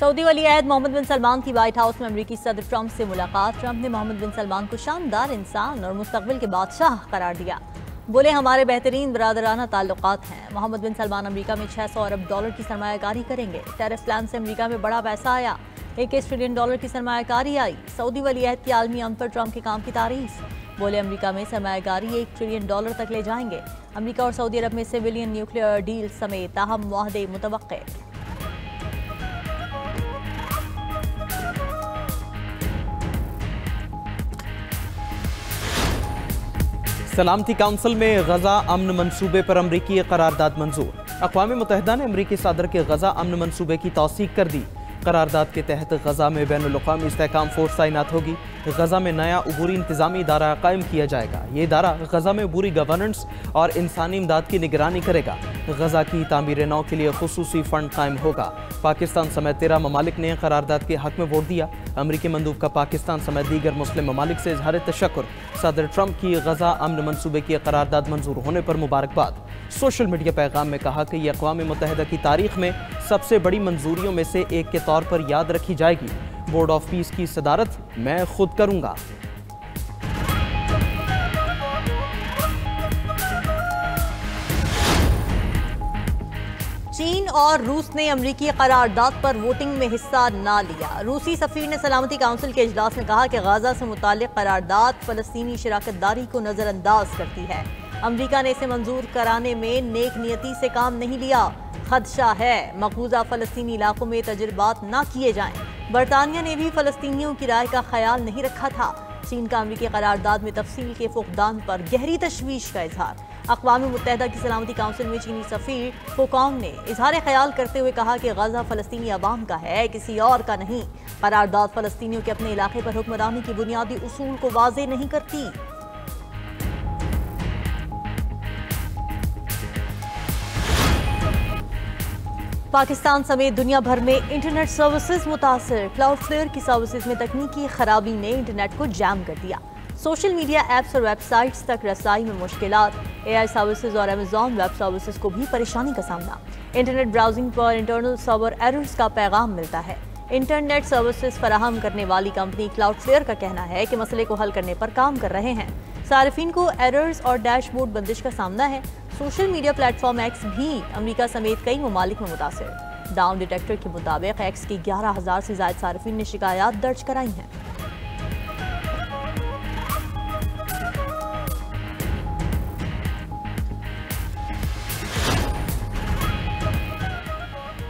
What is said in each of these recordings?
Saudi वली अहद मोहम्मद बिन सलमान की white house में अमेरिकी सदर ट्रंप से मुलाकात। ट्रंप ने मोहम्मद बिन सलमान को शानदार इंसान और मुस्तकबिल के बादशाह करार दिया। बोले, हमारे बेहतरीन बरादराना ताल्लुकात हैं। मोहम्मद बिन सलमान अमेरिका में 600 अरब डॉलर की सरमायाकारी करेंगे। टैरिफ प्लान से अमेरिका में बड़ा पैसा आया। 21 ट्रिलियन डॉलर की सरमायाकारी आई। सऊदी वली अहद की आलमी अमन पर ट्रंप के काम की तारीफ। बोले, अमेरिका में सरमायाकारी 1 ट्रिलियन डॉलर तक ले जाएंगे। अमेरिका और सऊदी अरब में सिविलियन न्यूक्लियर डील समेत अहम मुआहदे मुतवक्के। सलामती काउंसिल में गजा अमन मंसूबे पर अमरीकी करारदाद मंजूर। अक़वाम मुत्तहिदा ने अमरीकी सदर के गजा अमन मंसूबे की तौसीक कर दी। करारदाद के तहत गजा में बैनुल-अक़वामी इस्तेहकाम फोर्स तैनात होगी। गजा में नया अबूरी इंतजामी इदारा कायम किया जाएगा। ये इदारा गजा में अबूरी गवर्नेंस और इंसानी इमदाद की निगरानी करेगा। गजा की तामीर नौ के लिए खुसूसी फंड कायम होगा। पाकिस्तान समेत 13 ममालिक ने करारदाद के हक में वोट दिया। अमरीकी मंदूब का पाकिस्तान समेत दीगर मुस्लिम ममालिक से इजहार तशक्कुर। सदर ट्रंप की गजा अमन मंसूबे की करारदाद मंजूर होने पर मुबारकबाद। सोशल मीडिया पैगाम में कहा कि यह अक़वाम मुत्तहिदा की तारीख में सबसे बड़ी मंजूरियों में से एक के तौर पर याद रखी जाएगी। बोर्ड ऑफ पीस की सदारत मैं खुद करूंगा। चीन और रूस ने अमरीकी करारदाद पर वोटिंग में हिस्सा न लिया। रूसी सफीर ने सलामती काउंसिल के इजलास में कहा कि गाजा से मुताल्लिक करारदाद फलस्तीनी शराकतदारी को नजरअंदाज करती है। अमरीका ने इसे मंजूर कराने में नेक नियति से काम नहीं लिया। खदशा है मकबूजा फलस्तीनी इलाकों में तजुर्बात न किए जाएं। बरतानिया ने भी फलस्तीनियों की राय का ख्याल नहीं रखा था। चीन का अमरीकी करारदाद में तफसील के फुकदान पर गहरी तशवीश का इजहार। अक़वाम मुत्तहिदा की सलामती काउंसिल में चीनी सफीर फोकांग ने इजहार ख्याल करते हुए कहा कि गजा फलस्तीनी अवाम का है, किसी और का नहीं। करारदाद फलस्तीनियों के अपने इलाके पर हुक्मरानी की बुनियादी उसूल को वाज़े नहीं करती। पाकिस्तान समेत दुनिया भर में इंटरनेट सर्विसेज मुतासर। क्लाउडफ्लेयर की सर्विसेज में तकनीकी खराबी ने इंटरनेट को जैम कर दिया। सोशल मीडिया ऐप्स और वेबसाइट्स तक रसाई में मुश्किलात। AI सर्विसेज और अमेज़ॉन वेब सर्विसेज को भी परेशानी का सामना। इंटरनेट ब्राउजिंग पर इंटरनल सर्वर एरर्स का पैगाम मिलता है। इंटरनेट सर्विसेज फराहम करने वाली कंपनी क्लाउडफ्लेयर का कहना है कि मसले को हल करने पर काम कर रहे हैं। सार्फिन को एरर्स और डैशबोर्ड बंदिश का सामना है। सोशल मीडिया प्लेटफॉर्म एक्स भी अमेरिका समेत कई ममालिक में मुतासिर। डाउन डिटेक्टर के मुताबिक एक्स की 11,000 से ज्यादा सार्फिन ने शिकायत दर्ज कराई हैं।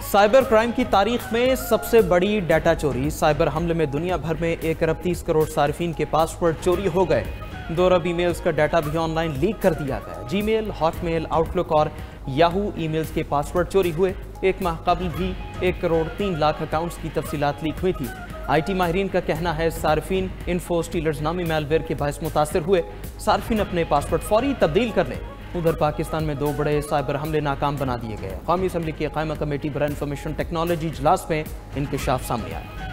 साइबर क्राइम की तारीख में सबसे बड़ी डाटा चोरी। साइबर हमले में दुनिया भर में 1 अरब 30 करोड़ सार्फिन के पासवर्ड चोरी हो गए। 2 अरब ईमेल्स का डाटा भी ऑनलाइन लीक कर दिया गया। जीमेल, हॉटमेल, आउटलुक और याहू ईमेल्स के पासवर्ड चोरी हुए। एक माह कबल भी 1 करोड़ 3 लाख अकाउंट्स की तफसीलात लीक हुई थी। IT माहिरीन का कहना है सार्फिन इन्फो स्टीलर्स नामी मेलवेयर के बायस मुतासिर हुए। सार्फिन अपने पासवर्ड फौरी तब्दील कर लें। उधर पाकिस्तान में 2 बड़े साइबर हमले नाकाम बना दिए गए। कौमी असम्बली की कायमा कमेटी बराए इंफॉर्मेशन टेक्नोलॉजी इजलास में इंकशाफ सामने आया।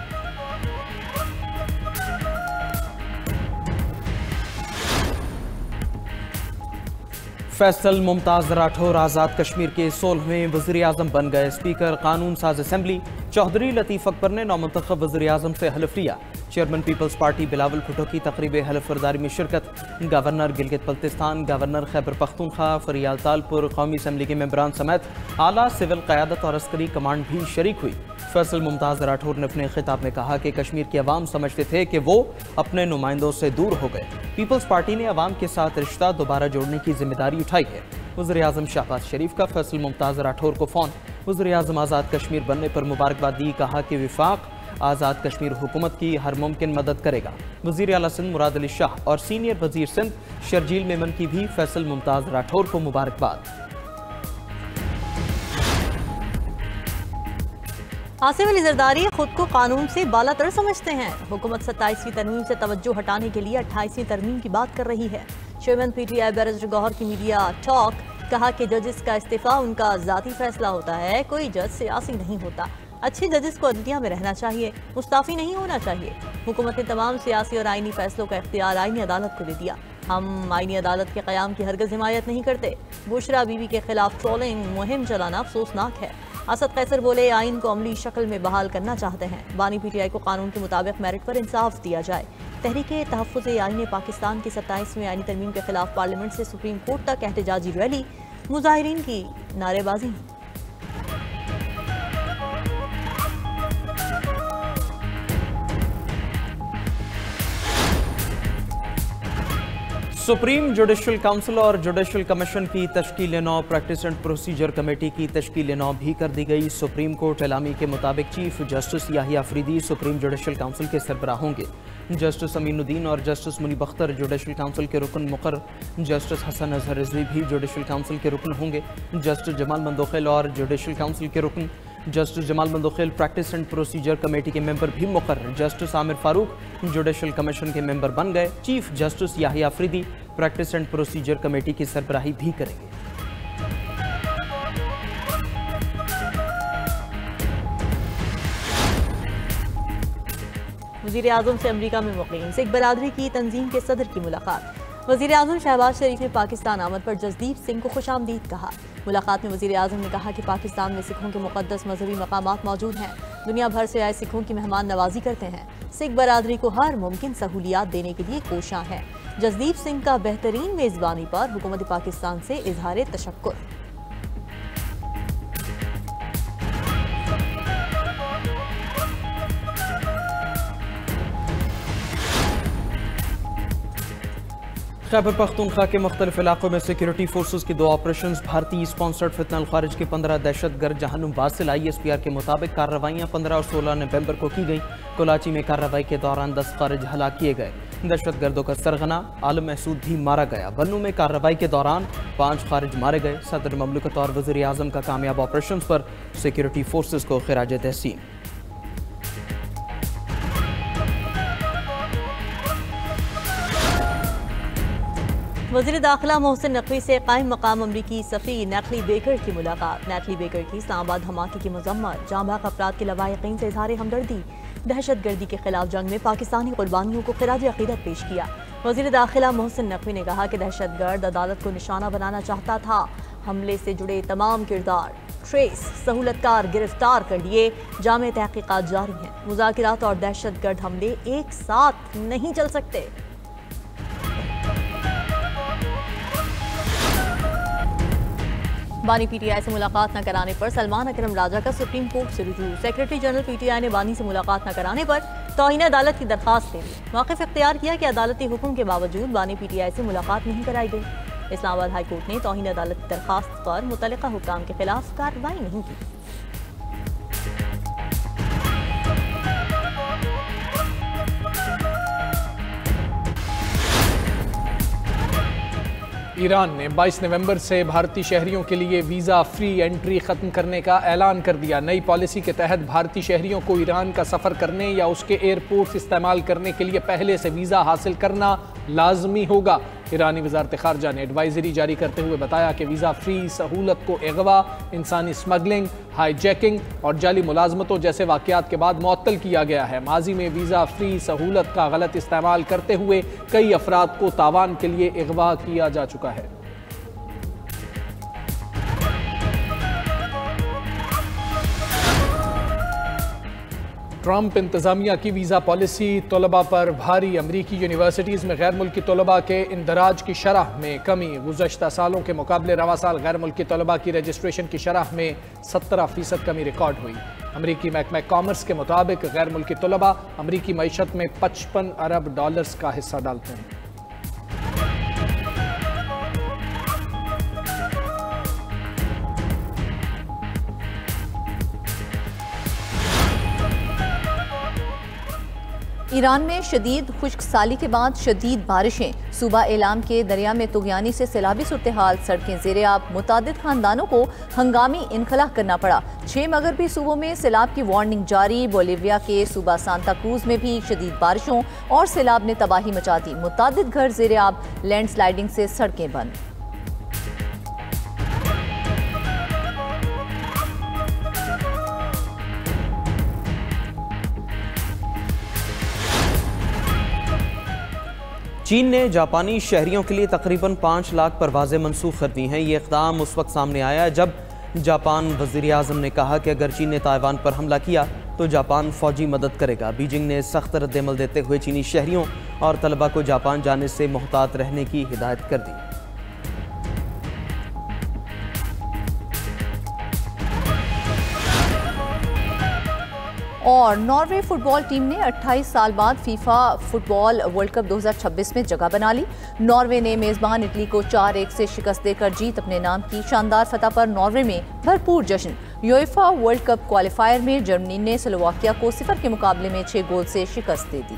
फैसल मुमताज राठौर आज़ाद कश्मीर के 16वें वज़ीर आज़म बन गए। स्पीकर कानून साज असम्बली चौधरी लतीफ़ अकबर ने नौमुंतखब वज़ीर आज़म से हल्फ लिया। चेयरमैन पीपल्स पार्टी बिलावल भुट्टो की तकरीब हल्फ बरदारी में शिरकत। गवर्नर गिलगित बल्तिस्तान, गवर्नर खैबर पख्तूनख्वा, फरियाल तालपुर, कौमी असम्बली के मेंबरान समेत आला सिविल क़यादत और अस्करी कमांड भी शरीक हुई। फैसल मुमताज़ राठौर ने अपने खिताब में कहा कि कश्मीर के अवाम समझते थे कि वो अपने नुमाइंदों से दूर हो गए। पीपल्स पार्टी ने अवाम के साथ रिश्ता दोबारा जोड़ने की जिम्मेदारी उठाई है। वज़ीर आज़म शहबाज शरीफ का फैसल मुमताज़ राठौर को फ़ोन। वज़ीर आज़म आज़ाद कश्मीर बनने पर मुबारकबाद दी। कहा कि विफाक आज़ाद कश्मीर हुकूमत की हर मुमकिन मदद करेगा। वज़ीर आला सिंध मुराद अली शाह और सीनियर वज़ीर सिंध शर्जील मेमन की भी फैसल मुमताज़ राठौर को मुबारकबाद। आसिफ अली जरदारी खुद को कानून से बालातर समझते हैं। हुकूमत 27वीं तरमीम से तवज्जो हटाने के लिए 28वीं तरमीम की बात कर रही है। चेयरमैन PTI बैरिस्टर गौहर की मीडिया टॉक। कहा कि जजेस का इस्तीफा उनका ज़ाती फैसला होता है, कोई जज सियासी नहीं होता। अच्छे जजेस को अदलिया में रहना चाहिए, मुस्ताफ़ी नहीं होना चाहिए। हुकूमत ने तमाम सियासी और आइनी फैसलों का इख्तियार आइनी अदालत को दे दिया। हम आइनी अदालत के क़याम की हरगिज़ हिमायत नहीं करते। बुशरा बीवी के खिलाफ ट्रोलिंग मुहिम चलाना अफसोसनाक है। असद कैसर बोले, आइन को अमली शक्ल में बहाल करना चाहते हैं। बानी पीटीआई को कानून के मुताबिक मेरिट पर इंसाफ दिया जाए। तहरीके तहफ़्फ़ुज़ आइन पाकिस्तान की 27वीं आइनी तरमीम के खिलाफ पार्लियामेंट से सुप्रीम कोर्ट तक एहतजाजी रैली, मुजाहिरीन की नारेबाजी। सुप्रीम जुडिशल काउंसिल और जुडिशल कमीशन की तश्कील नौ, प्रैक्टिस एंड प्रोसीजर कमेटी की तश्कील नौ भी कर दी गई। सुप्रीम कोर्ट एलामी के मुताबिक chief justice Yahya Afridi supreme judicial council के सरबराह होंगे। जस्टिस अमीनुद्दीन और justice Munib Akhtar judicial council के रुकन मुकर्रर। जस्टिस हसन अजहर रिजवी भी जुडिशल काउंसिल के रुकन होंगे। जस्टिस जमाल मंदोखिल और जुडिशल काउंसिल के रुकन। Justice Jamal Mandokhail practice and procedure committee के मेंबर भी मुकर्रर। Justice Aamir Farooq judicial commission के मेंबर बन गए। Chief justice Yahya Afridi practice and procedure committee की सरबराही भी करेंगे। वज़ीर आज़म से अमरीका में मुक़ीम सिख बरादरी की तंजीम के सदर की मुलाकात। वज़ीर आज़म शहबाज शरीफ ने पाकिस्तान आमद पर जसदीप सिंह को खुशामदीद कहा। मुलाकात में वज़ीर आज़म ने कहा कि पाकिस्तान में सिखों के मुक़द्दस मजहबी मकामात मौजूद हैं। दुनिया भर से आए सिखों की मेहमान नवाजी करते हैं। सिख बरादरी को हर मुमकिन सहूलियात देने के लिए कोशां है। जसदीप सिंह का बेहतरीन मेज़बानी पर हुकूमत पाकिस्तान से इजहार तशक्कुर। खैबर पख्तूनख्वा के मुख्तलिफ इलाकों में सिक्योरिटी फोर्सेज के 2 ऑपरेशन। भारतीय स्पॉन्सर्ड फितना खारिज के 15 दहशतगर्द जहानुम बासिल ISPR के मुताबिक कार्रवाइयाँ 15 और 16 नवंबर को की गई। कराची में कार्रवाई के दौरान 10 खारिज हलाक किए गए। दहशतगर्दों का सरगना आलम महसूद भी मारा गया। बन्नू में कार्रवाई के दौरान 5 खारिज मारे गए। सदर ममलकत और वज़ीर आज़म का कामयाब ऑपरेशन पर सिक्योरिटी फोर्सेज को खिराज तहसीन। वज़ीर दाखिला मोहसिन नकवी से कायम मकाम अमरीकी सफ़ी नैटली बेकर की मुलाकात। नैटली बेकर की इस्लामाबाद धमाके की मज़म्मत, जांबाज़ अफराद के लवाहिकीन से इज़हार हमदर्दी। दहशतगर्दी के खिलाफ जंग में पाकिस्तानी कुर्बानियों को खिराज अक़ीदत पेश किया। वज़ीर दाखिला मोहसिन नकवी ने कहा कि दहशतगर्द अदालत को निशाना बनाना चाहता था। हमले से जुड़े तमाम किरदार ट्रेस सहूलतकार गिरफ्तार कर लिए। जामे तहकीकात जारी हैं। मुज़ाकिरात और दहशतगर्द हमले एक साथ नहीं चल सकते। बानी पीटीआई से मुलाकात न कराने पर सलमान अकरम राजा का सुप्रीम कोर्ट से रुजू। सेक्रेटरी जनरल पीटीआई ने बानी से मुलाकात न कराने पर तौहीन अदालत की दरखास्त दे दी। मौक़िफ़ इख्तियार किया कि अदालती हुक्म के बावजूद बानी पीटीआई से मुलाकात नहीं कराई गई। इस्लामाबाद हाई कोर्ट ने तौहीन अदालत की दरखास्त पर मुतल्लिका हुक्काम के खिलाफ कार्रवाई नहीं की। ईरान ने 22 नवंबर से भारतीय शहरियों के लिए वीज़ा फ्री एंट्री ख़त्म करने का ऐलान कर दिया। नई पॉलिसी के तहत भारतीय शहरियों को ईरान का सफ़र करने या उसके एयरपोर्ट्स इस्तेमाल करने के लिए पहले से वीज़ा हासिल करना लाजमी होगा। ईरानी वज़ारत ख़ारजा ने एडवाइजरी जारी करते हुए बताया कि वीज़ा फ्री सहूलत को अगवा, इंसानी स्मगलिंग, हाईजैकिंग और जाली मुलाजमतों जैसे वाक़यात के बाद मुअत्तल किया गया है। माजी में वीज़ा फ्री सहूलत का गलत इस्तेमाल करते हुए कई अफराद को तावान के लिए अगवा किया जा चुका है। ट्रंप इंतज़ामिया की वीज़ा पॉलिसी तलबा पर भारी। अमरीकी यूनिवर्सिटीज़ में गैर मुल्की तलबा के इंदराज की शरह में कमी। गुज़श्ता सालों के मुकाबले रवा साल गैर मुल्की तलबा की रजिस्ट्रेशन की शरह में 17% कमी रिकॉर्ड हुई। अमरीकी महकमा कॉमर्स के मुताबिक गैर मुल्की तलबा अमरीकी मईशत में $55 अरब का हिस्सा डालते हैं। ईरान में शदीद खुश्क साली के बाद शदीद बारिशें। सूबा एलाम के दरिया में तुगयानी से सैलाबी सूरत हाल, सड़कें ज़ेर-ए-आब। मुतादिद खानदानों को हंगामी इनखला करना पड़ा। 6 मगरबी सूबों में सैलाब की वार्निंग जारी। बोलिविया के सूबा सांता क्रूज में भी शदीद बारिशों और सैलाब ने तबाही मचा दी। मुतादिद घर ज़ेर-ए-आब, लैंडस्लाइडिंग से सड़कें बंद। चीन ने जापानी शहरियों के लिए तकरीबन 5 लाख परवाज़ें मनसूख कर दी हैं। ये इक़दाम उस वक्त सामने आया जब जापान वज़ीर आज़म ने कहा कि अगर चीन ने ताइवान पर हमला किया तो जापान फौजी मदद करेगा। बीजिंग ने सख्त रद्दअमल देते हुए चीनी शहरियों और तलबा को जापान जाने से मुहतात रहने की हिदायत कर दी। और नॉर्वे फुटबॉल टीम ने 28 साल बाद फीफा फुटबॉल वर्ल्ड कप 2026 में जगह बना ली। नॉर्वे ने मेजबान इटली को 4-1 से शिकस्त देकर जीत अपने नाम की। शानदार फतह पर नॉर्वे में भरपूर जश्न। यूएफा वर्ल्ड कप क्वालिफायर में जर्मनी ने स्लोवाकिया को 0 के मुकाबले में 6 गोल से शिकस्त दे दी।